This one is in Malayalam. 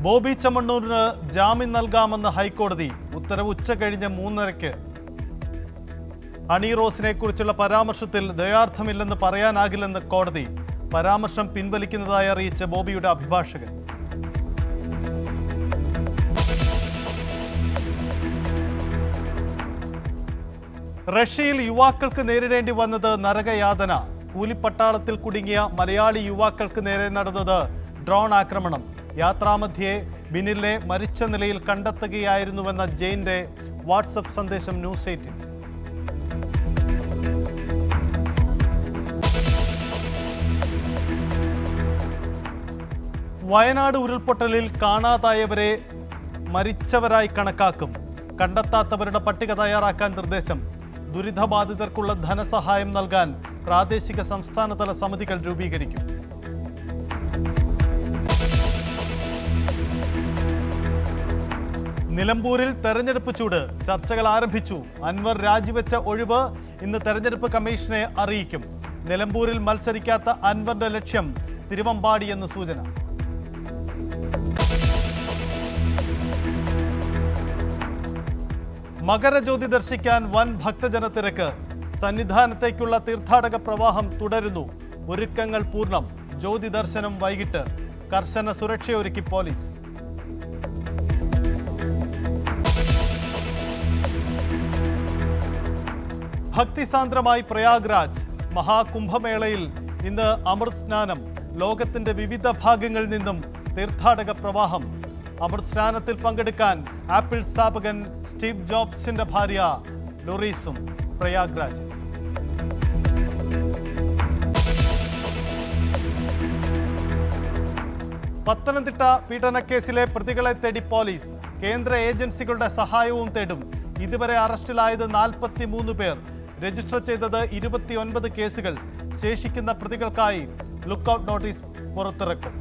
ബോബി ചെമ്മണ്ണൂരിന് ജാമ്യം നൽകാമെന്ന് ഹൈക്കോടതി. ഉത്തരവ് ഉച്ച കഴിഞ്ഞ് 3:30. ഹണി റോസിനെ കുറിച്ചുള്ള പരാമർശത്തിൽ ദയാർത്ഥമില്ലെന്ന് പറയാനാകില്ലെന്ന് കോടതി. പരാമർശം പിൻവലിക്കുന്നതായി അറിയിച്ച ബോബിയുടെ അഭിഭാഷകൻ. റഷ്യയിൽ യുവാക്കൾക്ക് നേരിടേണ്ടി വന്നത് നരകയാതന. കൂലിപ്പട്ടാളത്തിൽ കുടുങ്ങിയ മലയാളി യുവാക്കൾക്ക് നേരെ നടന്നത് ഡ്രോൺ ആക്രമണം. യാത്രാമധ്യേ ബിനിലെ മരിച്ച നിലയിൽ കണ്ടെത്തുകയായിരുന്നുവെന്ന ജെയിന്റെ വാട്സപ്പ് സന്ദേശം ന്യൂസ് 18. വയനാട് ഉരുൾപൊട്ടലിൽ കാണാതായവരെ മരിച്ചവരായി കണക്കാക്കും. കണ്ടെത്താത്തവരുടെ പട്ടിക തയ്യാറാക്കാൻ നിർദ്ദേശം. ദുരിതബാധിതർക്കുള്ള ധനസഹായം നൽകാൻ പ്രാദേശിക സംസ്ഥാനതല സമിതികൾ രൂപീകരിക്കും. നിലമ്പൂരിൽ തെരഞ്ഞെടുപ്പ് ചൂട്. ചർച്ചകൾ ആരംഭിച്ചു. അൻവർ രാജിവെച്ച ഒഴിവ് ഇന്ന് തെരഞ്ഞെടുപ്പ് കമ്മീഷനെ അറിയിക്കും. നിലമ്പൂരിൽ മത്സരിക്കാത്ത അൻവറിന്റെ ലക്ഷ്യം തിരുവമ്പാടി എന്ന് സൂചന. മകരജ്യോതി ദർശിക്കാൻ വൻ ഭക്തജന തിരക്ക്. സന്നിധാനത്തേക്കുള്ള തീർത്ഥാടക പ്രവാഹം തുടരുന്നു. ഒരുക്കങ്ങൾ പൂർണ്ണം. ജ്യോതി ദർശനം വൈകിട്ട്. കർശന സുരക്ഷയൊരുക്കി പോലീസ്. ഭക്തിസാന്ദ്രമായി പ്രയാഗ്രാജ്. മഹാകുംഭമേളയിൽ ഇന്ന് അമൃത് സ്നാനം. ലോകത്തിന്റെ വിവിധ ഭാഗങ്ങളിൽ നിന്നും തീർത്ഥാടക പ്രവാഹം. അമൃത് സ്നാനത്തിൽ പങ്കെടുക്കാൻ ആപ്പിൾ സ്ഥാപകൻ സ്റ്റീവ് ജോബ്സിന്റെ ഭാര്യ ലൊറീസും പ്രയാഗ്രാജ്. പത്തനംതിട്ട പീഡനക്കേസിലെ പ്രതികളെ തേടി പോലീസ്. കേന്ദ്ര ഏജൻസികളുടെ സഹായവും തേടും. ഇതുവരെ അറസ്റ്റിലായത് 43 പേർ. രജിസ്റ്റർ ചെയ്തത് 29 കേസുകൾ. ശേഷിക്കുന്ന പ്രതികൾക്കായി ലുക്കൌട്ട് നോട്ടീസ് പുറത്തിറക്കും.